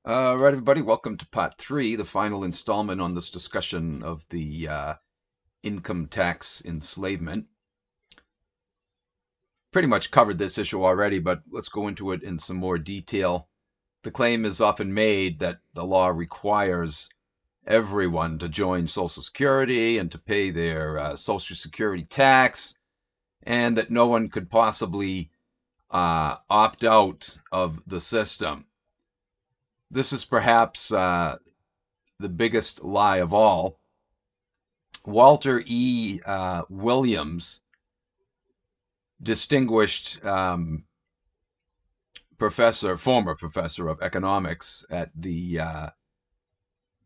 Right, everybody, welcome to part three, the final installment on this discussion of the income tax enslavement. Pretty much covered this issue already, but let's go into it in some more detail. The claim is often made that the law requires everyone to join Social Security and to pay their Social Security tax, and that no one could possibly opt out of the system. This is perhaps the biggest lie of all. Walter E. Williams, distinguished former professor of economics at the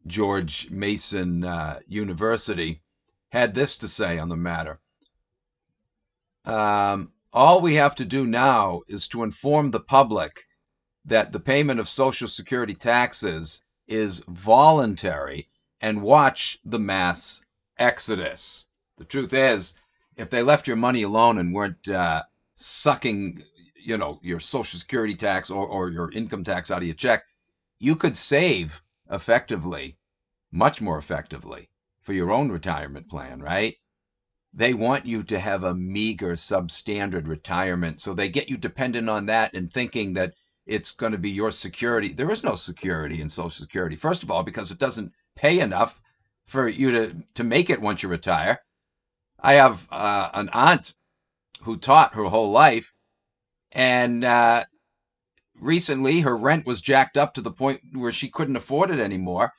George Mason University, had this to say on the matter. All we have to do now is to inform the public that the payment of Social Security taxes is voluntary and watch the mass exodus. The truth is, if they left your money alone and weren't sucking, your Social Security tax or your income tax out of your check, you could save effectively, much more effectively, for your own retirement plan, right? They want you to have a meager, substandard retirement, so they get you dependent on that and thinking that it's going to be your security. There is no security in Social Security. First of all, because it doesn't pay enough for you to make it once you retire. I have an aunt who taught her whole life, and recently her rent was jacked up to the point where she couldn't afford it anymore,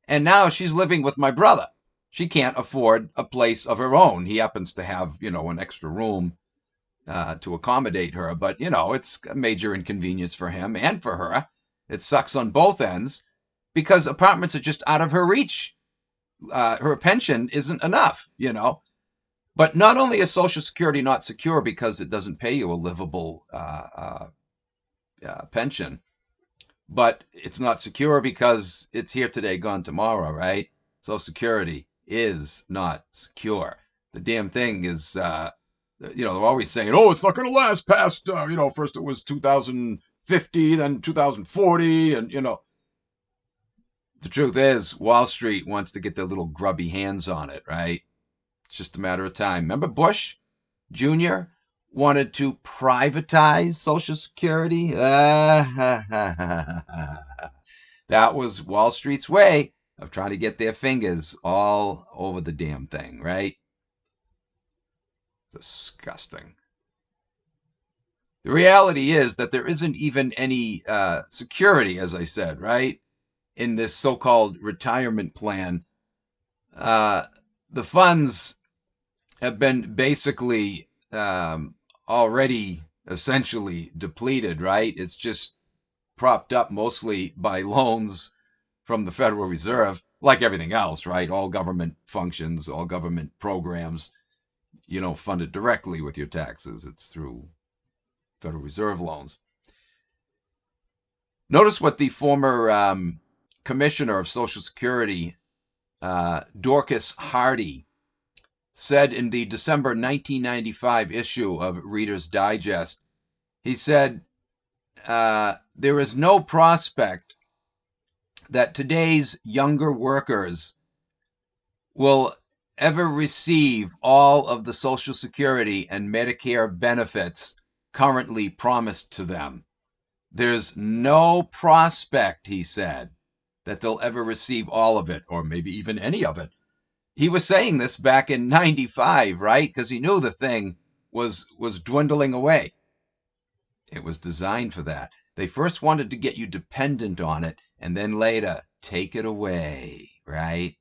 and now she's living with my brother. She can't afford a place of her own. He happens to have, an extra room to accommodate her, but, it's a major inconvenience for him and for her. It sucks on both ends because apartments are just out of her reach. Her pension isn't enough, But not only is Social Security not secure because it doesn't pay you a livable pension, but it's not secure because it's here today, gone tomorrow, right? Social Security is not secure. The damn thing is, they're always saying, oh, it's not going to last past, first it was 2050, then 2040, and, the truth is, Wall Street wants to get their little grubby hands on it, right? It's just a matter of time. Remember Bush Jr. wanted to privatize Social Security? That was Wall Street's way of trying to get their fingers all over the damn thing, right? Disgusting. The reality is that there isn't even any security, as I said, right, in this so-called retirement plan. The funds have been basically already essentially depleted, right? It's just propped up mostly by loans from the Federal Reserve, like everything else, right? All government functions, all government programs, you don't fund it directly with your taxes. It's through Federal Reserve loans. Notice what the former commissioner of Social Security, Dorcas Hardy, said in the December 1995 issue of Reader's Digest. He said, there is no prospect that today's younger workers will ever receive all of the Social Security and Medicare benefits currently promised to them. There's no prospect, he said, that they'll ever receive all of it, or maybe even any of it. He was saying this back in 95, right? Because he knew the thing was dwindling away. It was designed for that. They first wanted to get you dependent on it, and then later, take it away, right?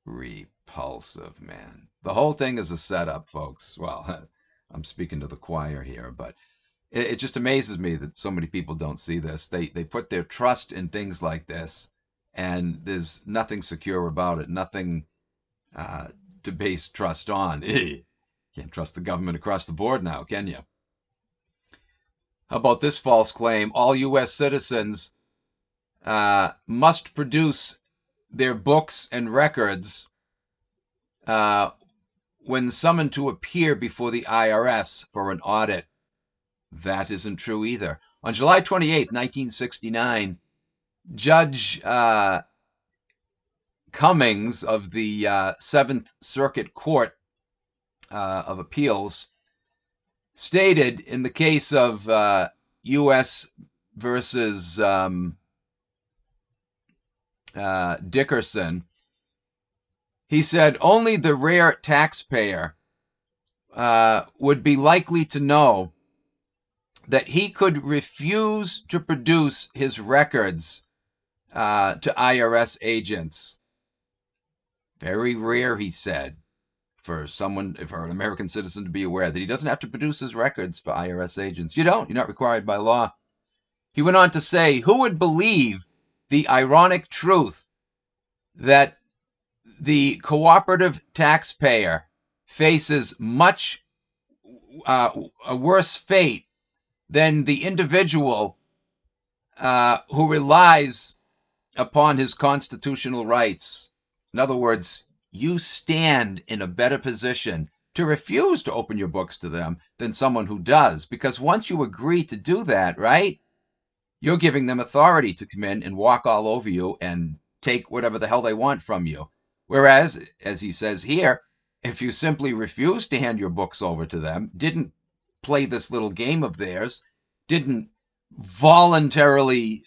Repulsive, man. The whole thing is a setup, folks. Well, I'm speaking to the choir here, but it just amazes me that so many people don't see this. They put their trust in things like this, and there's nothing secure about it, nothing to base trust on. Can't trust the government across the board now, can you? How about this false claim? All U.S. citizens must produce their books and records when summoned to appear before the IRS for an audit. That isn't true either. On July 28th, 1969, Judge Cummings of the Seventh Circuit Court of Appeals stated in the case of U.S. versus Dickerson, he said only the rare taxpayer would be likely to know that he could refuse to produce his records to IRS agents. Very rare, he said, for an American citizen to be aware that he doesn't have to produce his records for IRS agents. You don't. You're not required by law. He went on to say, who would believe the ironic truth that the cooperative taxpayer faces much a worse fate than the individual who relies upon his constitutional rights? In other words, you stand in a better position to refuse to open your books to them than someone who does. Because once you agree to do that, right, you're giving them authority to come in and walk all over you and take whatever the hell they want from you. Whereas, as he says here, if you simply refuse to hand your books over to them, didn't play this little game of theirs, didn't voluntarily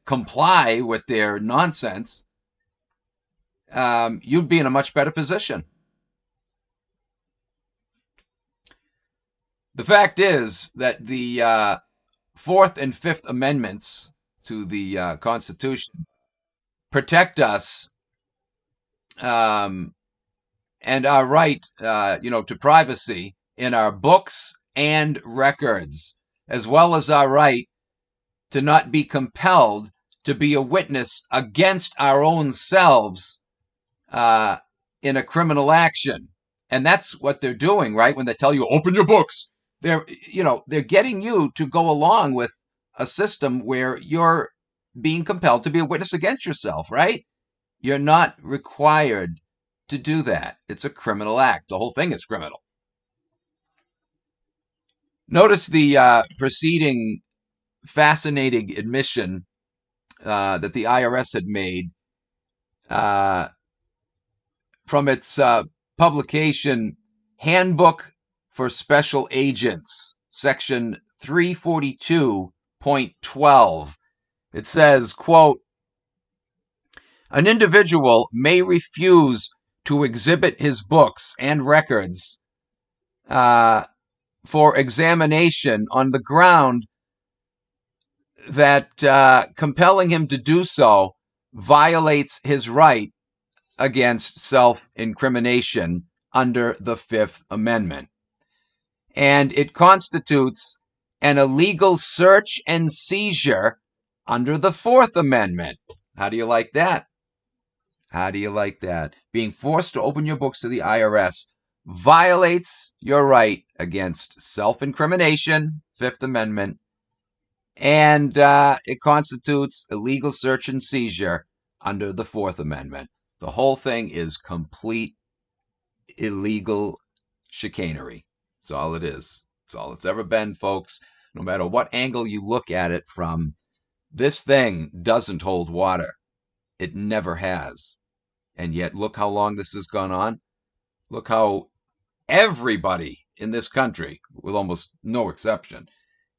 comply with their nonsense, you'd be in a much better position. The fact is that the Fourth and Fifth Amendments to the Constitution protect us and our right, to privacy in our books and records, as well as our right to not be compelled to be a witness against our own selves in a criminal action. And that's what they're doing, right? When they tell you, open your books, they're getting you to go along with a system where you're being compelled to be a witness against yourself, right? You're not required to do that. It's a criminal act. The whole thing is criminal. Notice the preceding fascinating admission that the IRS had made from its publication Handbook for Special Agents, section 342.12. It says, quote, an individual may refuse to exhibit his books and records for examination on the ground that compelling him to do so violates his right against self-incrimination under the Fifth Amendment. And it constitutes an illegal search and seizure under the Fourth Amendment. How do you like that? How do you like that? Being forced to open your books to the IRS violates your right against self-incrimination, Fifth Amendment, and it constitutes illegal search and seizure under the Fourth Amendment. The whole thing is complete illegal chicanery. That's all it is. That's all it's ever been, folks. No matter what angle you look at it from, this thing doesn't hold water. It never has. And yet, look how long this has gone on. Look how everybody in this country, with almost no exception,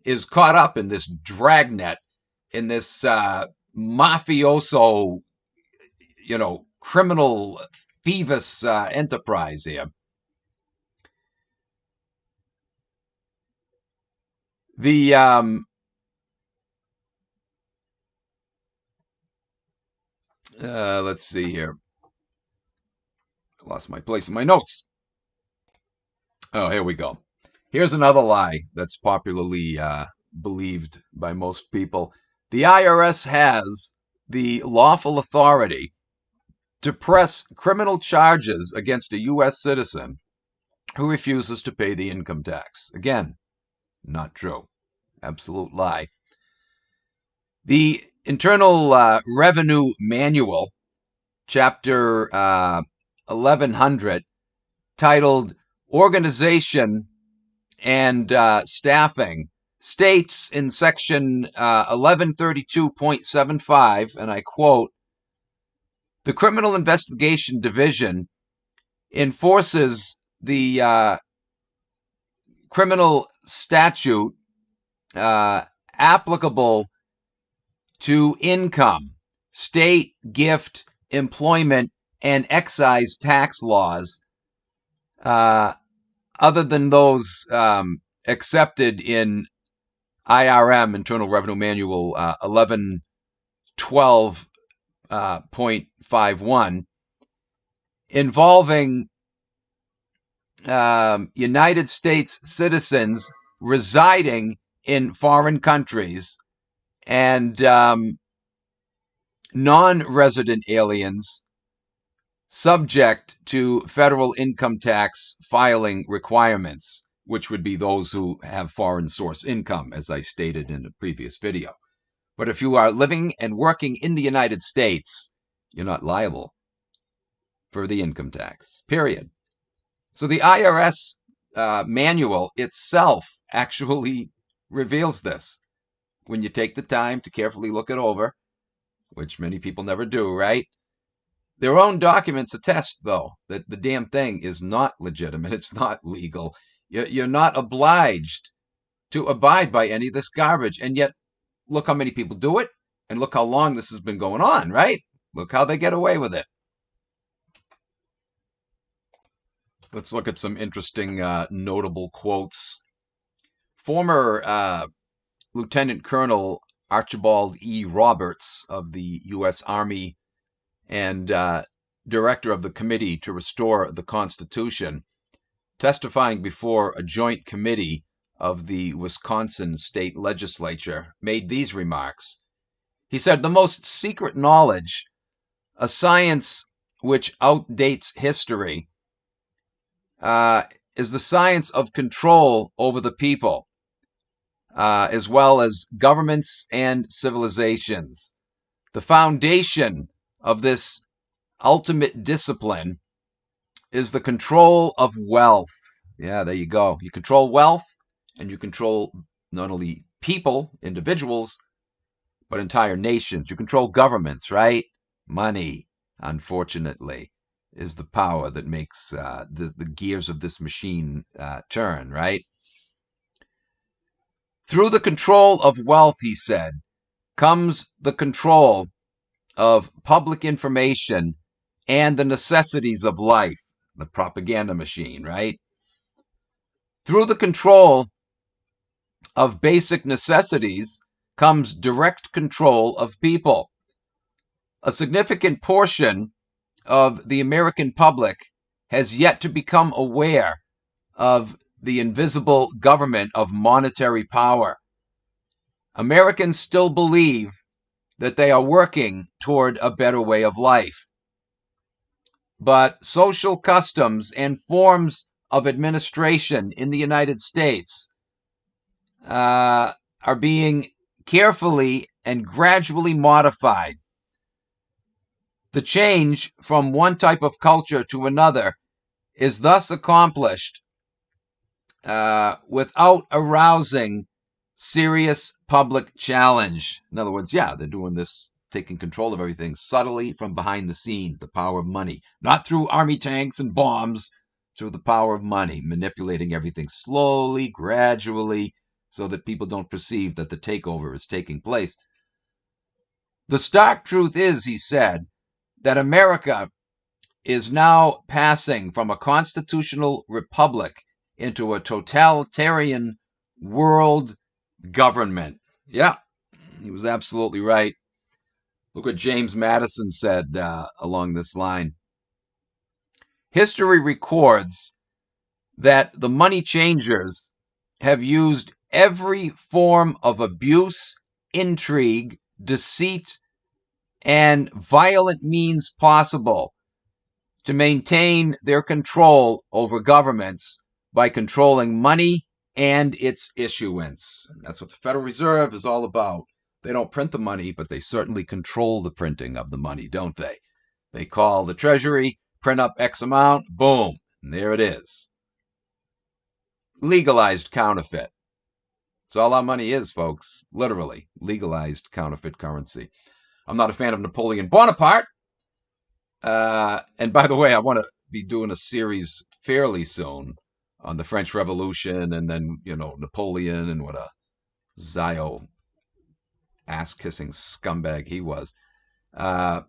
is caught up in this dragnet, in this mafioso, criminal, thievish enterprise here. Let's see here. I lost my place in my notes. Oh, here we go. Here's another lie that's popularly believed by most people. The IRS has the lawful authority to press criminal charges against a U.S. citizen who refuses to pay the income tax. Again, not true. Absolute lie. The Internal Revenue Manual, Chapter 1100, titled Organization and Staffing, states in section 1132.75, and I quote, "The Criminal Investigation Division enforces the criminal statute applicable to income, state, gift, employment, and excise tax laws, other than those accepted in IRM, Internal Revenue Manual 1112.51, involving United States citizens residing in foreign countries and non-resident aliens subject to federal income tax filing requirements, which would be those who have foreign source income, as I stated in a previous video. But if you are living and working in the United States, you're not liable for the income tax, period. So the IRS manual itself actually reveals this. When you take the time to carefully look it over, which many people never do, right? Their own documents attest, though, that the damn thing is not legitimate. It's not legal. You're not obliged to abide by any of this garbage. And yet, look how many people do it, and look how long this has been going on, right? Look how they get away with it. Let's look at some interesting notable quotes. Former Lieutenant Colonel Archibald E. Roberts of the U.S. Army and director of the Committee to Restore the Constitution, testifying before a joint committee of the Wisconsin State Legislature, made these remarks. He said, "The most secret knowledge, a science which outdates history, is the science of control over the people, as well as governments and civilizations. The foundation of this ultimate discipline is the control of wealth." Yeah, there you go. You control wealth, and you control not only people, individuals, but entire nations. You control governments, right? Money, unfortunately, is the power that makes the gears of this machine turn, right? "Through the control of wealth," he said, "comes the control of public information and the necessities of life," the propaganda machine, right? "Through the control of basic necessities comes direct control of people. A significant portion of the American public has yet to become aware of the invisible government of monetary power. Americans still believe that they are working toward a better way of life. But social customs and forms of administration in the United States are being carefully and gradually modified. The change from one type of culture to another is thus accomplished without arousing serious public challenge." In other words, yeah, they're doing this, taking control of everything subtly from behind the scenes, the power of money, not through army tanks and bombs, through the power of money, manipulating everything slowly, gradually, so that people don't perceive that the takeover is taking place. "The stark truth is," he said, "that America is now passing from a constitutional republic into a totalitarian world government." Yeah, he was absolutely right. Look what James Madison said along this line. "History records that the money changers have used every form of abuse, intrigue, deceit, and violent means possible to maintain their control over governments by controlling money and its issuance." And that's what the Federal Reserve is all about. They don't print the money, but they certainly control the printing of the money, don't they? They call the Treasury, print up X amount, boom, and there it is. Legalized counterfeit. That's all our money is, folks. Literally, legalized counterfeit currency. I'm not a fan of Napoleon Bonaparte. And by the way, I want to be doing a series fairly soon on the French Revolution and then, Napoleon and what a Zio ass-kissing scumbag he was. I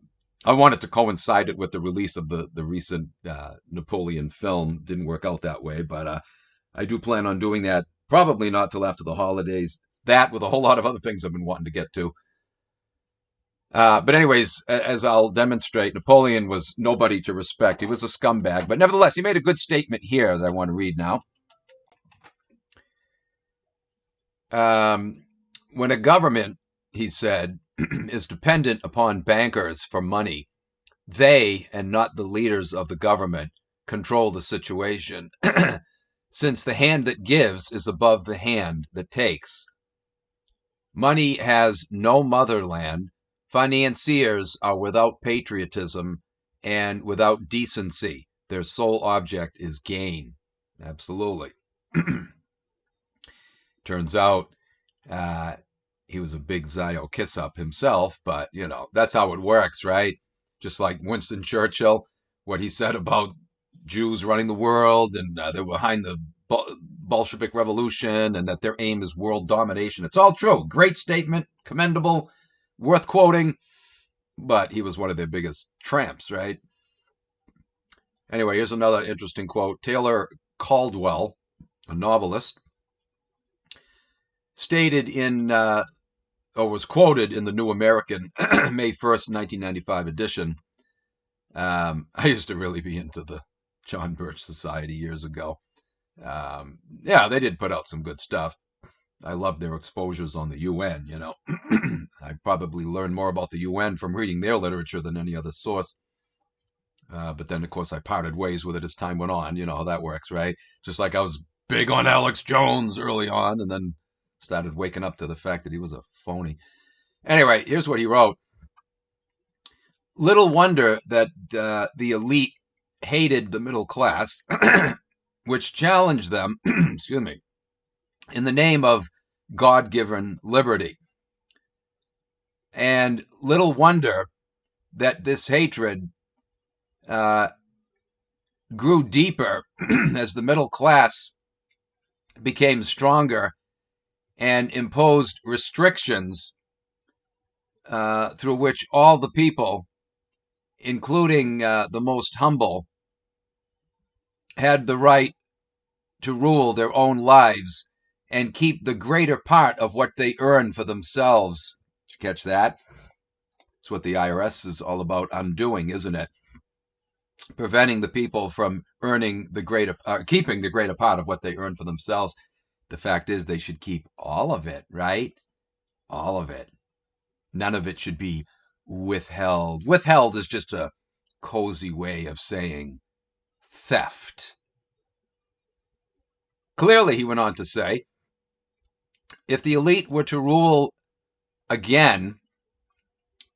wanted to coincide it with the release of the recent Napoleon film. Didn't work out that way, but I do plan on doing that. Probably not till after the holidays. That with a whole lot of other things I've been wanting to get to. But anyways, as I'll demonstrate, Napoleon was nobody to respect. He was a scumbag, but nevertheless, he made a good statement here that I want to read now. When a government, he said, is dependent upon bankers for money, they, and not the leaders of the government, control the situation, since the hand that gives is above the hand that takes. Money has no motherland. Financiers are without patriotism and without decency. Their sole object is gain. Absolutely. Turns out he was a big Zio kiss-up himself, but, that's how it works, right? Just like Winston Churchill, what he said about Jews running the world and they were behind the Bolshevik Revolution and that their aim is world domination. It's all true. Great statement, commendable, worth quoting, but he was one of their biggest tramps, right? Anyway, here's another interesting quote. Taylor Caldwell, a novelist, stated was quoted in the New American, May 1st, 1995 edition. I used to really be into the John Birch Society years ago. They did put out some good stuff. I love their exposures on the UN, I probably learned more about the UN from reading their literature than any other source. But then, of course, I parted ways with it as time went on. You know how that works, right? Just like I was big on Alex Jones early on and then started waking up to the fact that he was a phony. Anyway, here's what he wrote. Little wonder that the elite hated the middle class, which challenged them, excuse me, in the name of God-given liberty. And little wonder that this hatred grew deeper as the middle class became stronger and imposed restrictions through which all the people, including the most humble, had the right to rule their own lives and keep the greater part of what they earn for themselves. Did you catch that? It's what the IRS is all about undoing, isn't it? Preventing the people from keeping the greater part of what they earn for themselves. The fact is they should keep all of it, right? All of it. None of it should be withheld. Withheld is just a cozy way of saying theft. Clearly, he went on to say, if the elite were to rule again,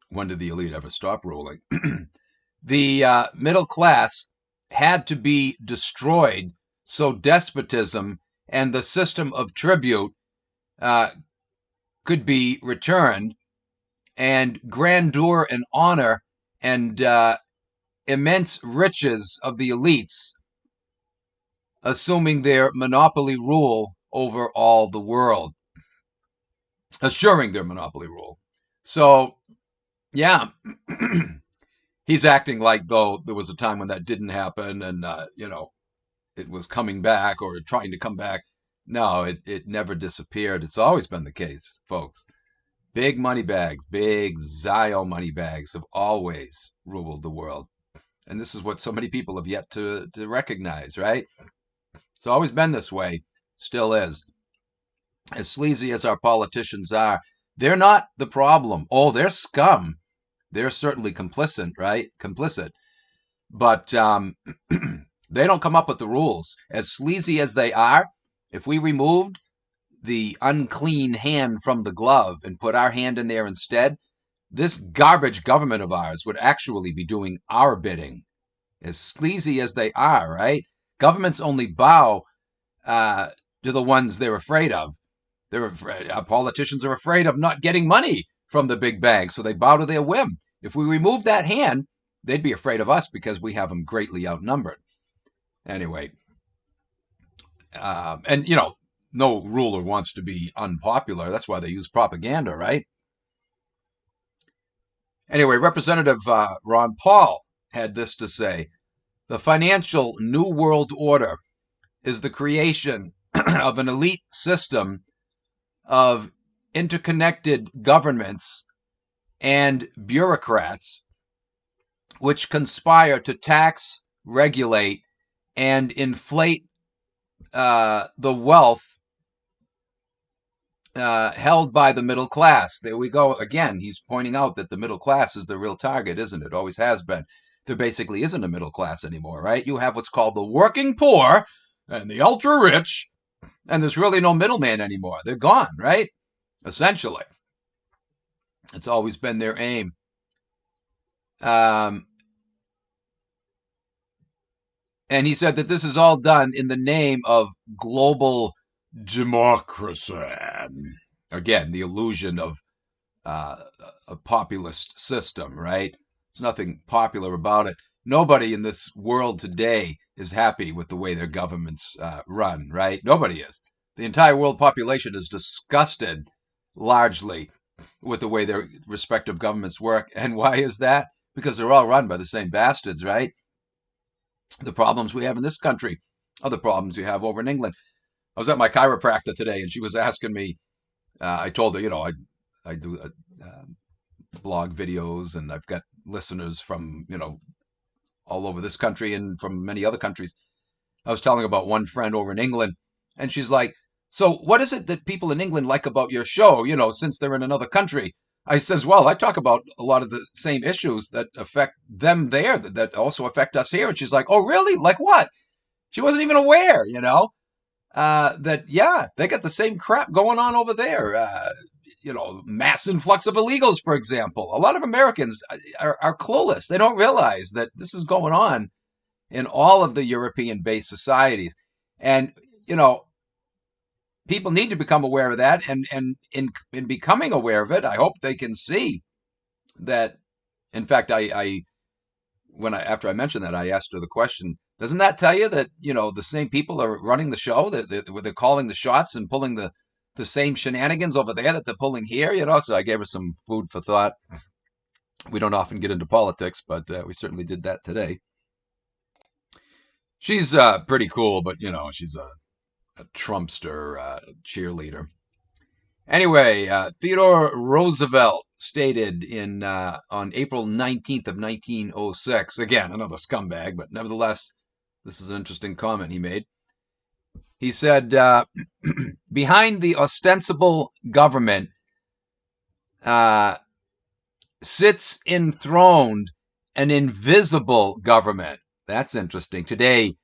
when did the elite ever stop ruling? The middle class had to be destroyed so despotism and the system of tribute could be returned, and grandeur and honor and immense riches of the elites assuming their monopoly rule over all the world, assuring their monopoly rule. So, yeah, he's acting like though there was a time when that didn't happen and, it was coming back or trying to come back. No, it never disappeared. It's always been the case, folks. Big money bags, big Zio money bags have always ruled the world. And this is what so many people have yet to recognize, right? It's always been this way, still is. As sleazy as our politicians are, they're not the problem. Oh, they're scum. They're certainly complicit, right? Complicit. But they don't come up with the rules. As sleazy as they are, if we removed the unclean hand from the glove and put our hand in there instead, this garbage government of ours would actually be doing our bidding. As sleazy as they are, right? Governments only bow to the ones they're afraid of. They're afraid, politicians are afraid of not getting money from the big banks, so they bow to their whim. If we remove that hand, they'd be afraid of us because we have them greatly outnumbered. Anyway, and no ruler wants to be unpopular. That's why they use propaganda, right? Anyway, Representative Ron Paul had this to say: the financial New World Order is the creation of an elite system of interconnected governments and bureaucrats which conspire to tax, regulate, and inflate the wealth held by the middle class. There we go again. He's pointing out that the middle class is the real target, isn't it? Always has been. There basically isn't a middle class anymore, right? You have what's called the working poor and the ultra rich, and there's really no middleman anymore. They're gone, right? Essentially. It's always been their aim. And he said that this is all done in the name of global democracy. Again, the illusion of a populist system, right? There's nothing popular about it. Nobody in this world today is happy with the way their governments run, right? Nobody is. The entire world population is disgusted largely with the way their respective governments work. And why is that? Because they're all run by the same bastards, right? The problems we have in this country are the problems you have over in England. I was at my chiropractor today, and she was asking me, I told her, I do blog videos, and I've got listeners from, all over this country and from many other countries. I was telling about one friend over in England, and she's like, so what is it that people in England like about your show, since they're in another country? I says, well, I talk about a lot of the same issues that affect them there that also affect us here. And she's like, oh, really? Like what? She wasn't even aware, that, yeah, they got the same crap going on over there. Mass influx of illegals, for example. A lot of Americans are clueless. They don't realize that this is going on in all of the European-based societies. And, people need to become aware of that. And in becoming aware of it, I hope they can see that. In fact, after I mentioned that, I asked her the question, doesn't that tell you that, the same people are running the show, that they're calling the shots and pulling the same shenanigans over there that they're pulling here, So I gave her some food for thought. We don't often get into politics, but we certainly did that today. She's pretty cool, but, she's a Trumpster cheerleader. Anyway, Theodore Roosevelt stated on April 19th of 1906, again, another scumbag, but nevertheless, this is an interesting comment he made. He said, behind the ostensible government sits enthroned an invisible government. That's interesting. Today,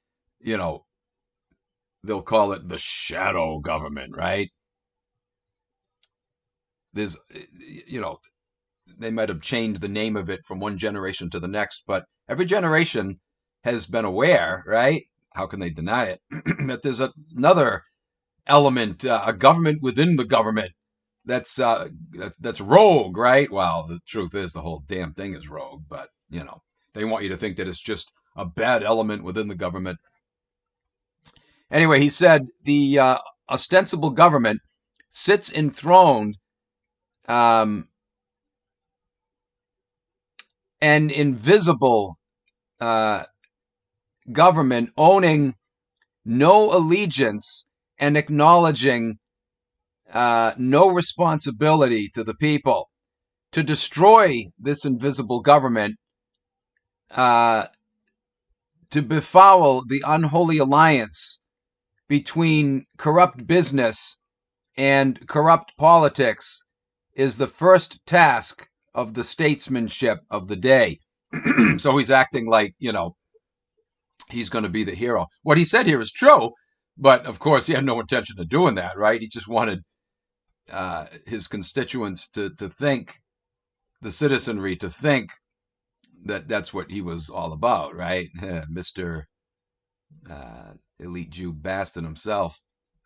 they'll call it the shadow government, right? There's, they might have changed the name of it from one generation to the next, but every generation has been aware, right? How can they deny it? That there's another element, a government within the government that's rogue, right? Well, the truth is the whole damn thing is rogue, but, they want you to think that it's just a bad element within the government. Anyway, he said the ostensible government sits enthroned an invisible government owning no allegiance and acknowledging no responsibility to the people. To destroy this invisible government, to befoul the unholy alliance between corrupt business and corrupt politics, is the first task of the statesmanship of the day. So he's acting like, he's going to be the hero. What he said here is true, but of course he had no intention of doing that, right? He just wanted his constituents to think, the citizenry to think that that's what he was all about, right? Mr. Elite Jew bastard himself.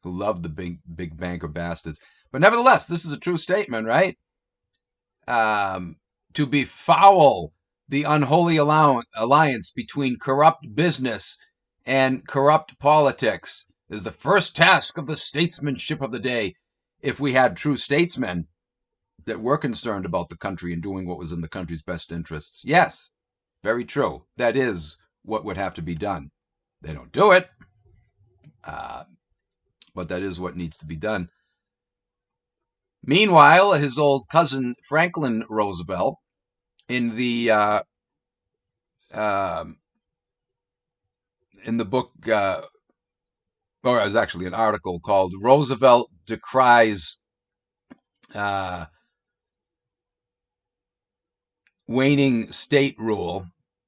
who love the big banker bastards. But nevertheless, this is a true statement, right? To befoul the unholy alliance between corrupt business and corrupt politics is the first task of the statesmanship of the day. If we had true statesmen that were concerned about the country and doing what was in the country's best interests, yes, very true. That is what would have to be done. They don't do it, but that is what needs to be done. Meanwhile, his old cousin Franklin Roosevelt, in the book, or it was actually an article called "Roosevelt Decries Waning State Rule"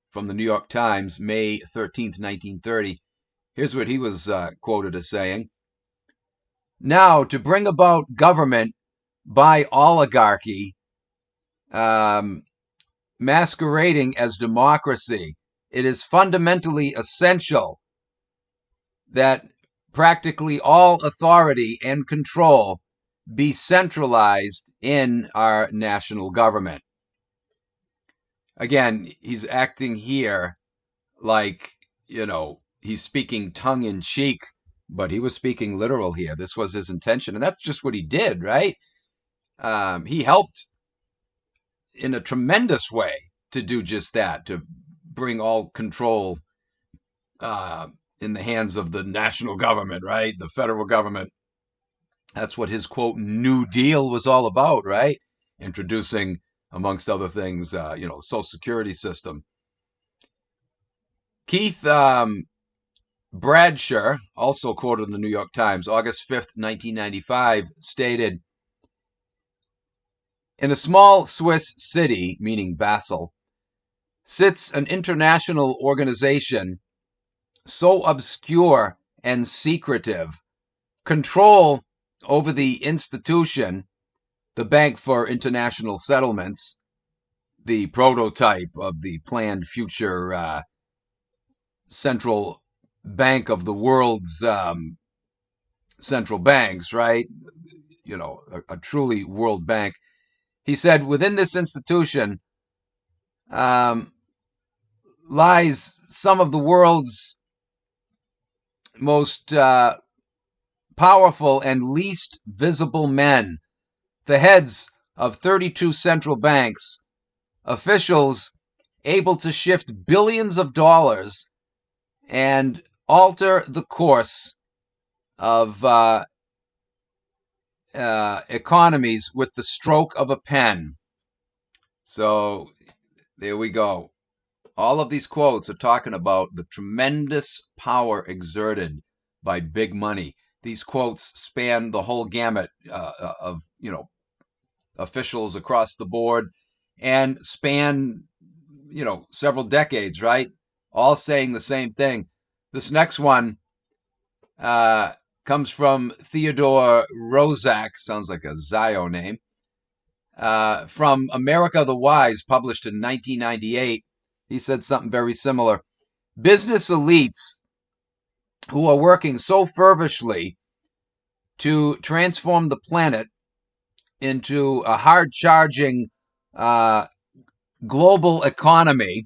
from the New York Times, May 13th, 1930. Here's what he was quoted as saying: "Now, to bring about government by oligarchy, masquerading as democracy, it is fundamentally essential that practically all authority and control be centralized in our national government." Again, he's acting here like, he's speaking tongue in cheek, but he was speaking literal here. This was his intention, and that's just what he did, right? He helped in a tremendous way to do just that, to bring all control in the hands of the national government, right? The federal government. That's what his, quote, New Deal was all about, right? Introducing, amongst other things, Social Security system. Keith Bradshaw, also quoted in the New York Times, August 5th, 1995, stated, "In a small Swiss city," meaning Basel, "sits an international organization so obscure and secretive. Control over the institution, the Bank for International Settlements, the prototype of the planned future central bank of the world's central banks, right? A truly world bank." He said, "Within this institution lies some of the world's most powerful and least visible men, the heads of 32 central banks, officials able to shift billions of dollars and alter the course of economies with the stroke of a pen." So there we go. All of these quotes are talking about the tremendous power exerted by big money. These quotes span the whole gamut of, officials across the board, and span, several decades, right? All saying the same thing. This next one comes from Theodore Roszak, sounds like a Zio name, from America the Wise, published in 1998. He said something very similar. "Business elites who are working so fervently to transform the planet into a hard-charging global economy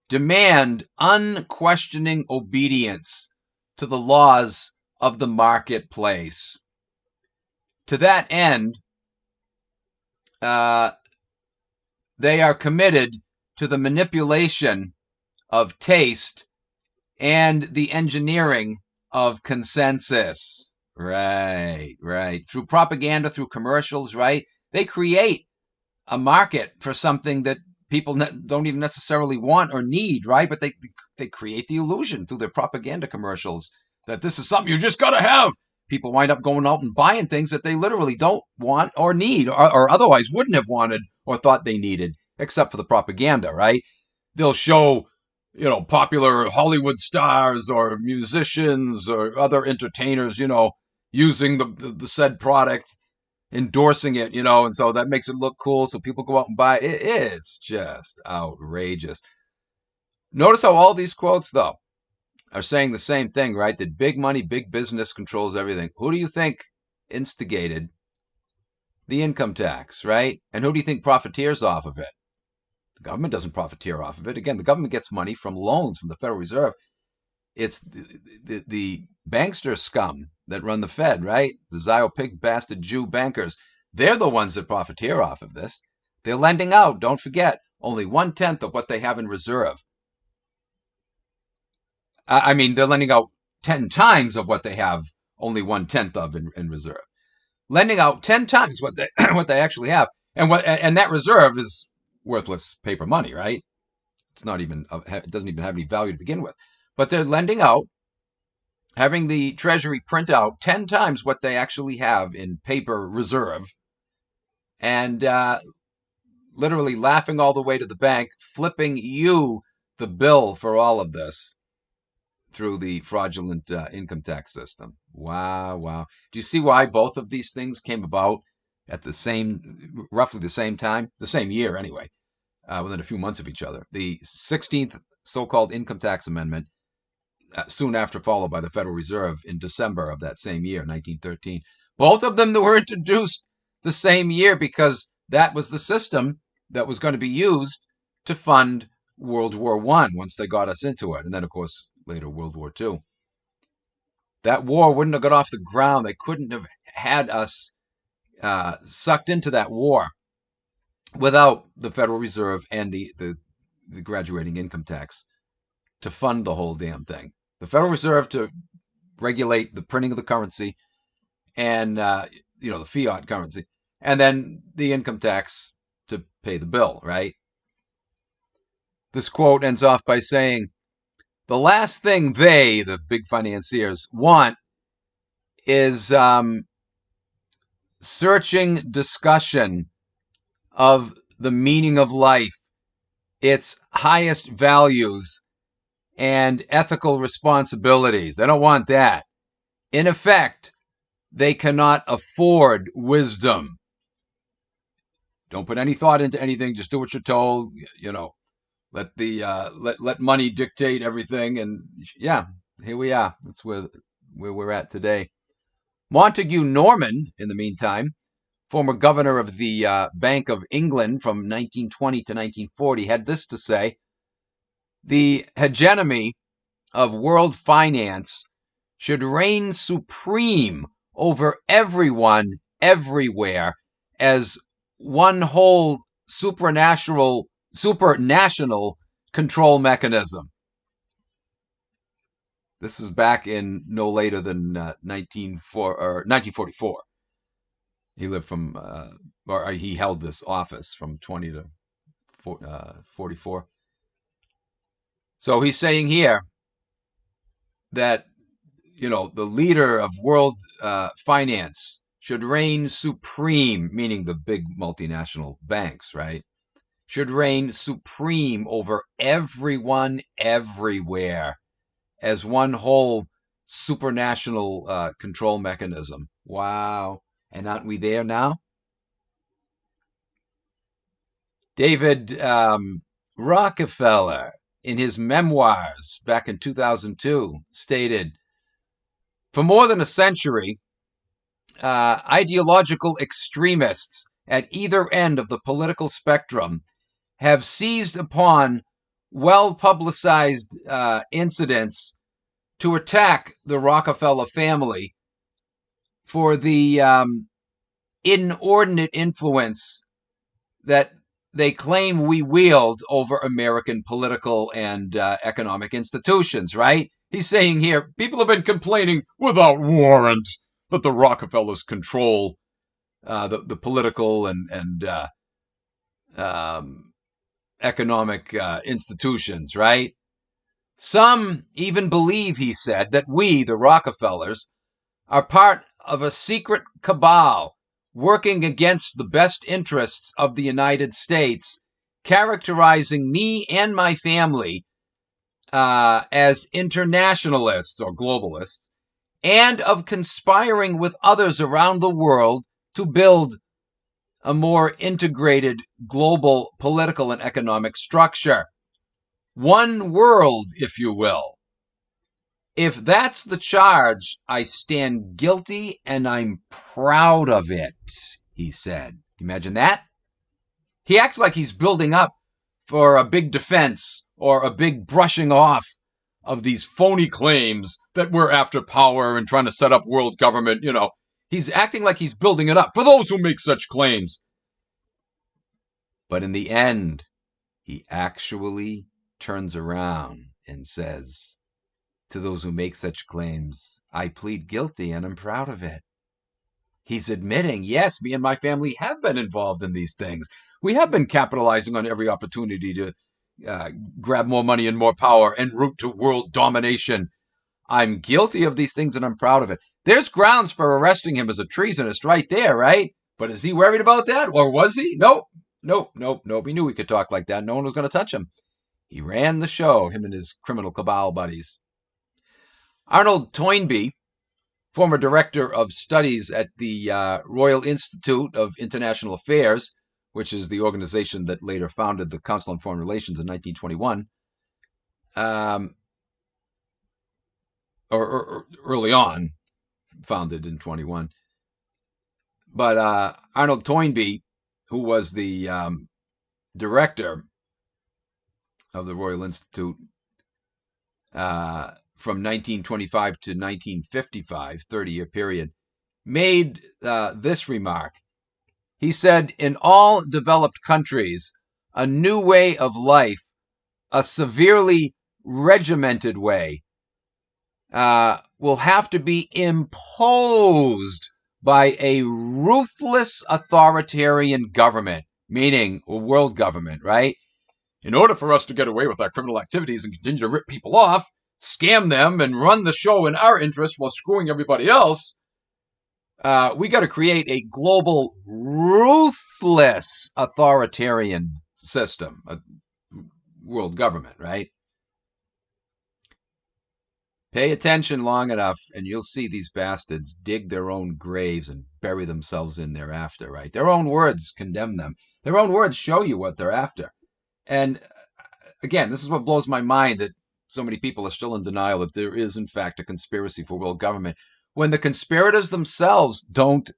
demand unquestioning obedience to the laws of the marketplace. To that end, they are committed to the manipulation of taste and the engineering of consensus." Right. Through propaganda, through commercials, right? They create a market for something that people don't even necessarily want or need, right? But they create the illusion through their propaganda commercials that this is something you just got to have. People wind up going out and buying things that they literally don't want or need, or otherwise wouldn't have wanted or thought they needed, except for the propaganda, right? They'll show, popular Hollywood stars or musicians or other entertainers, using the said product, endorsing it, and so that makes it look cool. So people go out and buy it. It's just outrageous. Notice how all these quotes, though, are saying the same thing, right? That big money, big business controls everything. Who do you think instigated the income tax, right? And who do you think profiteers off of it? The government doesn't profiteer off of it. Again, the government gets money from loans from the Federal Reserve. It's the bankster scum that run the Fed, right? The Zio pig bastard Jew bankers. They're the ones that profiteer off of this. They're lending out, don't forget, only 1/10 of what they have in reserve. I mean, they're lending out 10 times of what they have only 1/10 of in reserve. Lending out 10 times what they what they actually have. And that reserve is worthless paper money, right? It's not even, it doesn't even have any value to begin with. But they're lending out, having the Treasury print out 10 times what they actually have in paper reserve, and literally laughing all the way to the bank, flipping you the bill for all of this through the fraudulent income tax system. Wow, wow. Do you see why both of these things came about at roughly the same time? The same year, anyway, within a few months of each other. The 16th so-called income tax amendment, soon after followed by the Federal Reserve in December of that same year, 1913. Both of them were introduced the same year because that was the system that was going to be used to fund World War I once they got us into it. And then, of course, later World War II. That war wouldn't have got off the ground. They couldn't have had us sucked into that war without the Federal Reserve and the graduating income tax to fund the whole damn thing. The Federal Reserve to regulate the printing of the currency and, the fiat currency, and then the income tax to pay the bill, right? This quote ends off by saying, the last thing they, the big financiers, want is searching discussion of the meaning of life, its highest values, and ethical responsibilities. They don't want that. In effect, they cannot afford wisdom. Don't put any thought into anything. Just do what you're told. Let money dictate everything. And yeah, here we are. That's where we're at today. Montague Norman, in the meantime, former governor of the Bank of England from 1920 to 1940, had this to say: the hegemony of world finance should reign supreme over everyone, everywhere, as one whole supranational control mechanism. This is back in no later than 1944. He lived he held this office from 20 to 44. So he's saying here that, the leader of world finance should reign supreme, meaning the big multinational banks, right? Should reign supreme over everyone, everywhere, as one whole supranational control mechanism. Wow. And aren't we there now? David Rockefeller, in his memoirs back in 2002, stated, for more than a century, ideological extremists at either end of the political spectrum have seized upon well-publicized incidents to attack the Rockefeller family for the inordinate influence that they claim we wield over American political and economic institutions, right? He's saying here, people have been complaining without warrant that the Rockefellers control the political and economic institutions, right? Some even believe, he said, that we, the Rockefellers, are part of a secret cabal working against the best interests of the United States, characterizing me and my family as internationalists or globalists, and of conspiring with others around the world to build a more integrated global political and economic structure. One world, if you will. If that's the charge, I stand guilty and I'm proud of it, he said. Imagine that? He acts like he's building up for a big defense or a big brushing off of these phony claims that we're after power and trying to set up world government. He's acting like he's building it up for those who make such claims. But in the end, he actually turns around and says, to those who make such claims, I plead guilty and I'm proud of it. He's admitting, yes, me and my family have been involved in these things. We have been capitalizing on every opportunity to grab more money and more power en route to world domination. I'm guilty of these things and I'm proud of it. There's grounds for arresting him as a treasonist right there, right? But is he worried about that? Or was he? Nope. He knew he could talk like that. No one was going to touch him. He ran the show, him and his criminal cabal buddies. Arnold Toynbee, former director of studies at the Royal Institute of International Affairs, which is the organization that later founded the Council on Foreign Relations in 1921, or early on, founded in 21. But Arnold Toynbee, who was the director of the Royal Institute from 1925 to 1955, 30-year period, made this remark. He said, in all developed countries, a new way of life, a severely regimented way, will have to be imposed by a ruthless authoritarian government, meaning a world government, right? In order for us to get away with our criminal activities and continue to rip people off, scam them, and run the show in our interest while screwing everybody else, we got to create a global, ruthless authoritarian system, a world government, right? Pay attention long enough, and you'll see these bastards dig their own graves and bury themselves in thereafter, right? Their own words condemn them. Their own words show you what they're after. And again, this is what blows my mind, that so many people are still in denial that there is, in fact, a conspiracy for world government, when the conspirators themselves don't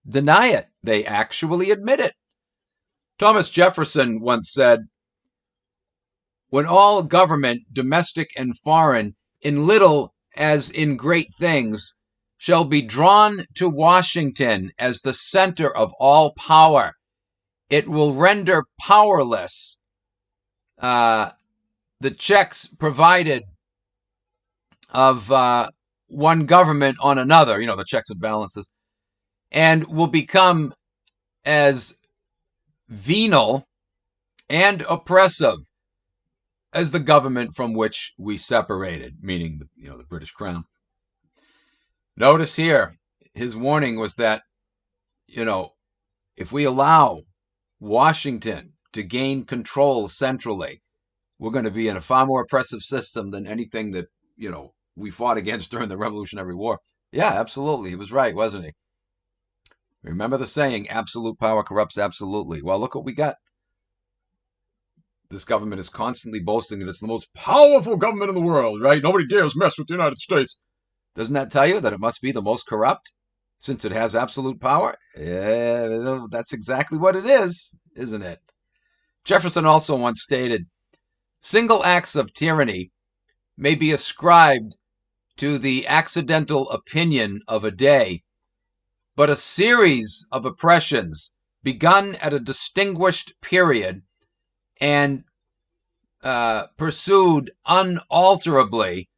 deny it. They actually admit it. Thomas Jefferson once said, when all government, domestic and foreign, in little as in great things, shall be drawn to Washington as the center of all power, it will render powerless the checks provided of one government on another, the checks and balances, and will become as venal and oppressive as the government from which we separated, meaning the British Crown. Notice here, his warning was that, if we allow Washington to gain control centrally, we're going to be in a far more oppressive system than anything that, we fought against during the Revolutionary War. Yeah, absolutely. He was right, wasn't he? Remember the saying, absolute power corrupts absolutely. Well, look what we got. This government is constantly boasting that it's the most powerful government in the world, right? Nobody dares mess with the United States. Doesn't that tell you that it must be the most corrupt, since it has absolute power? Yeah, that's exactly what it is, isn't it? Jefferson also once stated, single acts of tyranny may be ascribed to the accidental opinion of a day, but a series of oppressions begun at a distinguished period and pursued unalterably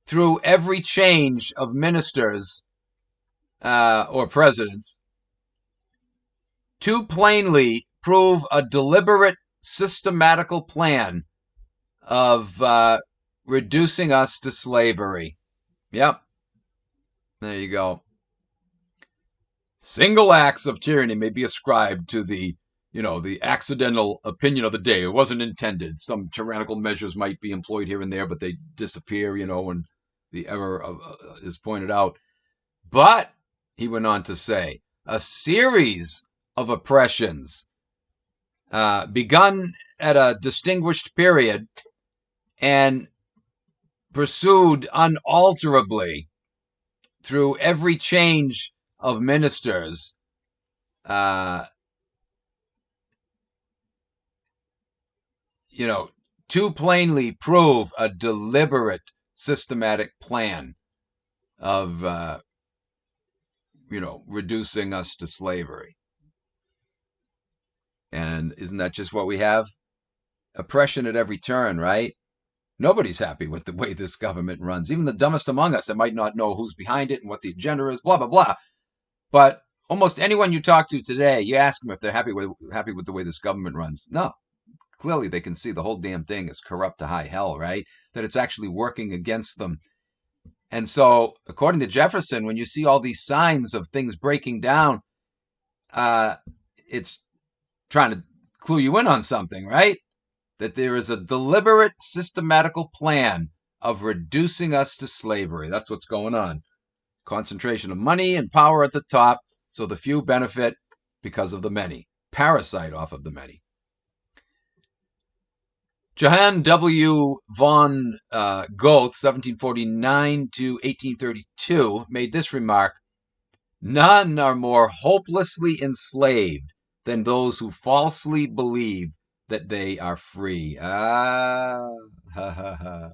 through every change of ministers or presidents, too plainly prove a deliberate, systematical plan of reducing us to slavery. Yep. There you go. Single acts of tyranny may be ascribed to the accidental opinion of the day. It wasn't intended. Some tyrannical measures might be employed here and there, but they disappear, when the error is pointed out. But, he went on to say, a series of oppressions begun at a distinguished period and pursued unalterably through every change of ministers, too plainly prove a deliberate, systematic plan of, reducing us to slavery. And isn't that just what we have? Oppression at every turn, right? Nobody's happy with the way this government runs. Even the dumbest among us that might not know who's behind it and what the agenda is, blah, blah, blah. But almost anyone you talk to today, you ask them if they're happy with the way this government runs. No. Clearly, they can see the whole damn thing is corrupt to high hell, right? That it's actually working against them. And so, according to Jefferson, when you see all these signs of things breaking down, it's trying to clue you in on something, right? That there is a deliberate, systematical plan of reducing us to slavery. That's what's going on. Concentration of money and power at the top, so the few benefit because of the many. Parasite off of the many. Johann W. von Goethe, 1749 to 1832, made this remark: "None are more hopelessly enslaved than those who falsely believe that they are free." Ah, ha, ha, ha.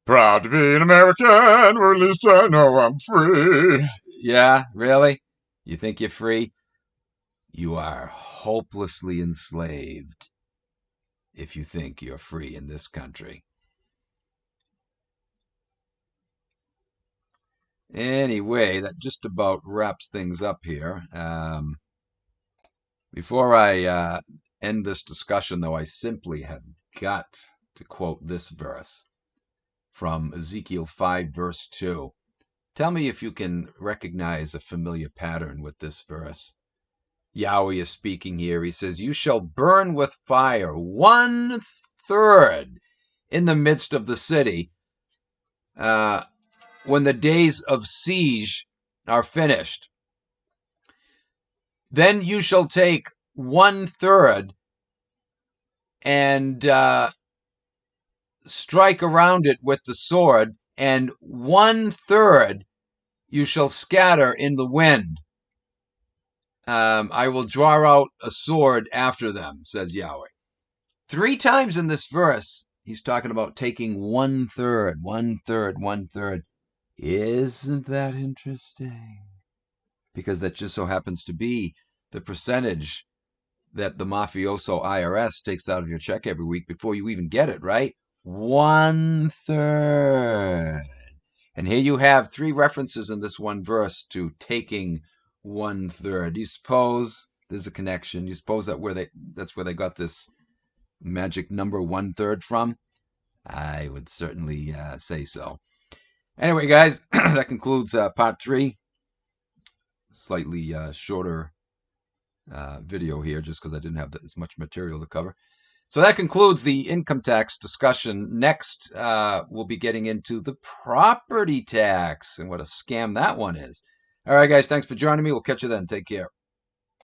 Proud to be an American, or at least I know I'm free. Yeah, really? You think you're free? You are hopelessly enslaved if you think you're free in this country. Anyway, that just about wraps things up here. Before I end this discussion, though, I simply have got to quote this verse from Ezekiel 5, verse 2. Tell me if you can recognize a familiar pattern with this verse. Yahweh is speaking here. He says, "You shall burn with fire 1/3 in the midst of the city when the days of siege are finished. Then you shall take 1/3 and strike around it with the sword, and 1/3 you shall scatter in the wind. I will draw out a sword after them," says Yahweh. 3 times in this verse, he's talking about taking 1/3, 1/3, 1/3. Isn't that interesting? Because that just so happens to be the percentage that the mafioso IRS takes out of your check every week before you even get it, right? 1/3. And here you have 3 references in this one verse to taking 1/3. Do you suppose there's a connection? You suppose that's where they got this magic number 1/3 from? I would certainly say so. Anyway, guys, that concludes part 3. Slightly shorter video here, just because I didn't have as much material to cover. So that concludes the income tax discussion. Next, we'll be getting into the property tax and what a scam that one is. All right, guys, thanks for joining me. We'll catch you then. Take care.